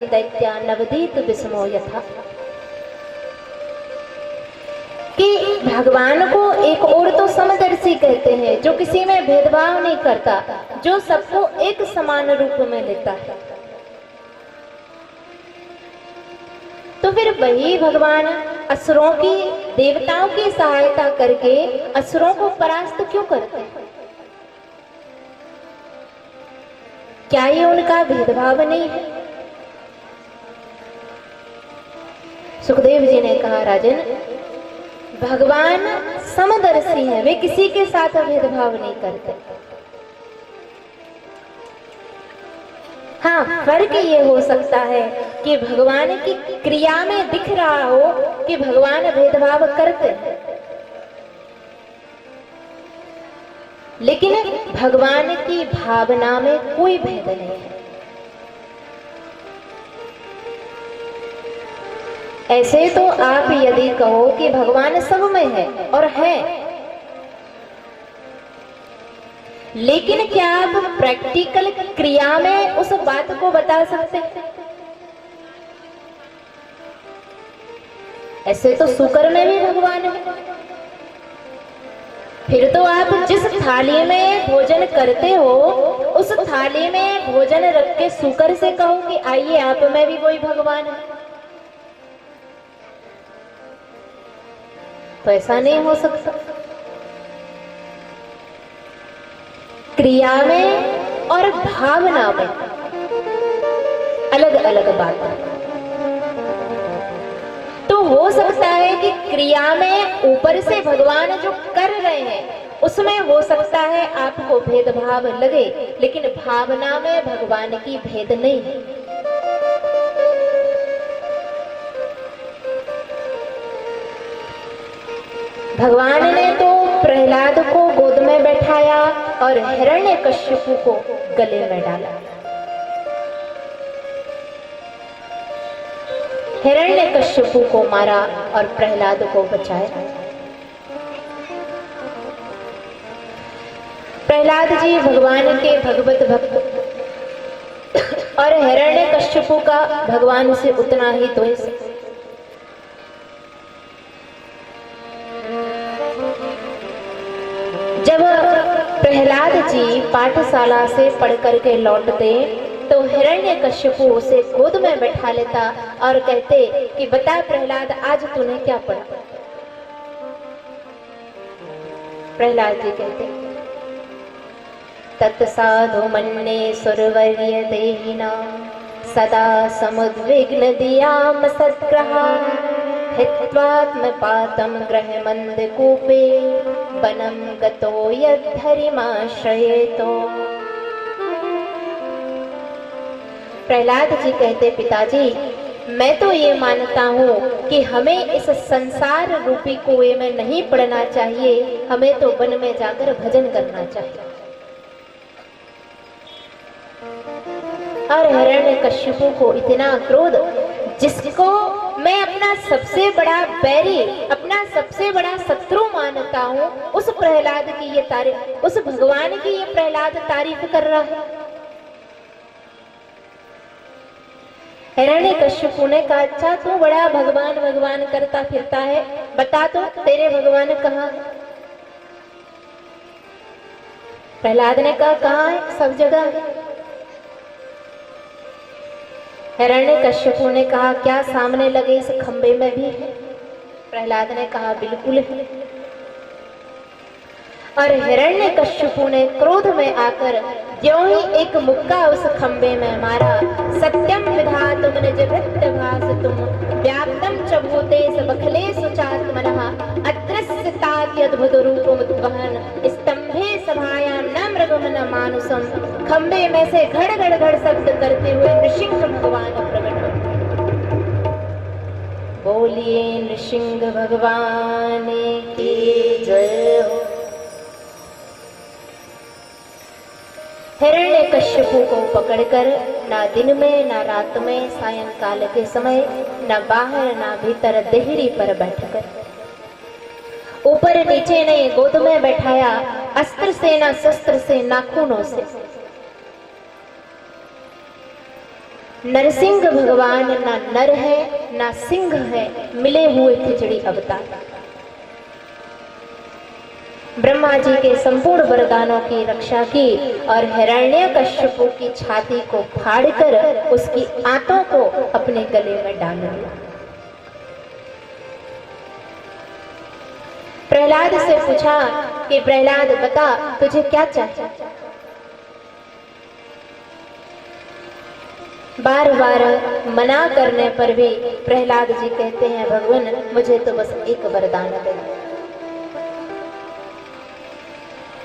दैत्या नवदीत विस्मो यथा, कि भगवान को एक और तो समदर्शी कहते हैं, जो किसी में भेदभाव नहीं करता, जो सबको एक समान रूप में लेता है। तो फिर वही भगवान असुरों की, देवताओं की सहायता करके असुरों को परास्त क्यों करते हैं? क्या ये उनका भेदभाव नहीं है? सुखदेव जी ने कहा, राजन, भगवान समदर्शी हैं, वे किसी के साथ भेदभाव नहीं करते। हाँ, फर्क ये हो सकता है कि भगवान की क्रिया में दिख रहा हो कि भगवान भेदभाव करते हैं, लेकिन भगवान की भावना में कोई भेद नहीं है। ऐसे तो आप यदि कहो कि भगवान सब में है और है, लेकिन क्या आप प्रैक्टिकल क्रिया में उस बात को बता सकते हैं? ऐसे तो शुक्र में भी भगवान है। फिर तो आप जिस थाली में भोजन करते हो, उस थाली में भोजन रख के शुक्र से कहो कि आइए आप में भी कोई भगवान है, तो ऐसा नहीं हो सकता। क्रिया में और भावना में अलग अलग बात है। तो हो सकता है कि क्रिया में ऊपर से भगवान जो कर रहे हैं उसमें हो सकता है आपको भेदभाव लगे, लेकिन भावना में भगवान की भेद नहीं है। भगवान ने तो प्रहलाद को गोद में बैठाया और हिरण्यकश्यपु को गले में डाला। हिरण्यकश्यपु को मारा और प्रहलाद को बचाया। प्रहलाद जी भगवान के भगवत भक्त और हिरण्यकश्यपु का भगवान से उतना ही द्वेष। जब प्रहलाद जी पाठशाला से पढ़ करके लौटते तो हिरण्यकश्यपु उसे गोद में बैठा लेता और कहते कि बता प्रहलाद, आज तूने क्या पढ़ा? प्रहलाद जी कहते, तत्साधु मन्ये सुरवर्य देहिना सदा समुद्विग्न दियाम सद्ग्रहा हित्वात्मपातं ग्रहमन्दकूपे वनं गतो यद्धरिमाश्रयेतो। प्रहलाद जी कहते, पिताजी, मैं तो ये मानता हूँ कि हमें इस संसार रूपी कुएं में नहीं पड़ना चाहिए, हमें तो वन में जाकर भजन करना चाहिए। और हिरण्यकश्यपु को इतना क्रोध, जिसको मैं अपना सबसे बड़ा बैरी, अपना सबसे बड़ा शत्रु मानता हूँ, उस प्रहलाद की ये तारीफ, उस भगवान की ये प्रहलाद तारीफ कर रहा है। हिरण्यकश्यपु ने कहा, अच्छा तू बड़ा भगवान भगवान करता फिरता है, बता तो तेरे भगवान कहाँ है? प्रहलाद ने कहा, कहाँ है? सब जगह है। हिरण्यकश्यपु ने कहा, क्या सामने लगे इस खंबे में भी है? प्रहलाद ने कहा, बिल्कुल है। और हिरण्यकश्यपु ने क्रोध में आकर ज्यों ही एक मुक्का उस खंबे में मारा। सत्यम विधातुम निज भृत्य भासतुम व्याप्तम च भूतेषु बखलेषु चात्मनः अदृश्यतात् अद्भुत रूपमुद्वहन् स्तंभे सभायां न मृगं न मानुषम्। खंबे में से घड़ घड़ घड़ शब्द करते हुए नृसिंह भगवान प्रकट हुए। बोलिए नृसिंह भगवान की जय हो। हिरण्यकश्यपु को पकड़कर ना दिन में ना रात में, सायंकाल के समय ना बाहर ना भीतर, देहरी पर बैठकर, ऊपर नीचे नहीं, गोद में बैठाया, अस्त्र से ना शस्त्र से, नाखूनों से। नरसिंह भगवान ना नर है ना सिंह है, मिले हुए खिचड़ी अवतार। ब्रह्मा जी के संपूर्ण वरदानों की रक्षा की और हिरण्यकश्यपु की छाती को फाड़कर उसकी आंतों को अपने गले में डाल लिया। प्रहलाद से पूछा कि प्रहलाद बता तुझे क्या चाहिए। बार बार मना करने पर भी प्रहलाद जी कहते हैं भगवान मुझे तो बस एक वरदान दे।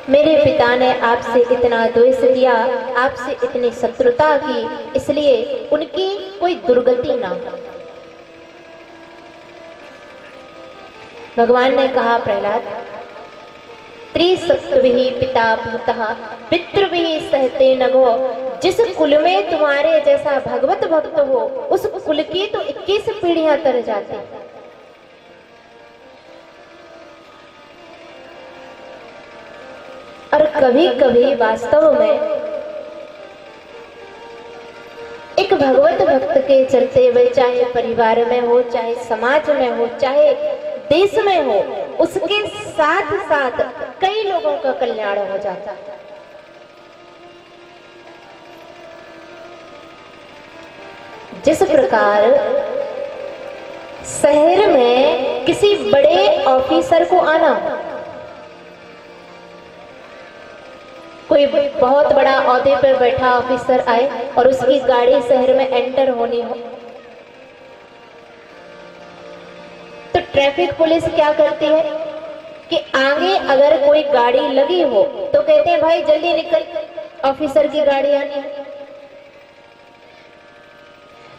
मेरे पिता ने आपसे इतना द्वेष किया, आपसे इतनी शत्रुता की, इसलिए उनकी कोई दुर्गति ना हो। भगवान ने कहा प्रहलाद त्रिसप्तभिः पिता भूतः पितृभिः सहते नभो, जिस कुल में तुम्हारे जैसा भगवत भक्त हो उस कुल की तो 21 पीढ़ियां तर जाती। और कभी कभी वास्तव में एक भगवत भक्त के चलते हुए चाहे परिवार में हो, चाहे समाज में हो, चाहे देश में हो, उसके साथ साथ कई लोगों का कल्याण हो जाता है। जिस प्रकार शहर में किसी बड़े ऑफिसर को आना, कोई बहुत बड़ा ओहदे पर बैठा ऑफिसर आए और उसकी गाड़ी शहर में एंटर होनी हो, तो ट्रैफिक पुलिस क्या करती है कि आगे अगर कोई गाड़ी लगी हो तो कहते हैं भाई जल्दी निकल, ऑफिसर की गाड़ी आनी है।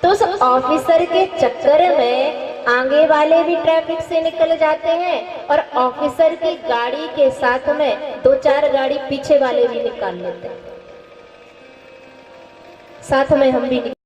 तो उस ऑफिसर के चक्कर में आगे वाले भी ट्रैफिक से निकल जाते हैं और ऑफिसर की गाड़ी के साथ में 2-4 गाड़ी पीछे वाले भी निकाल लेते हैं, साथ में हम भी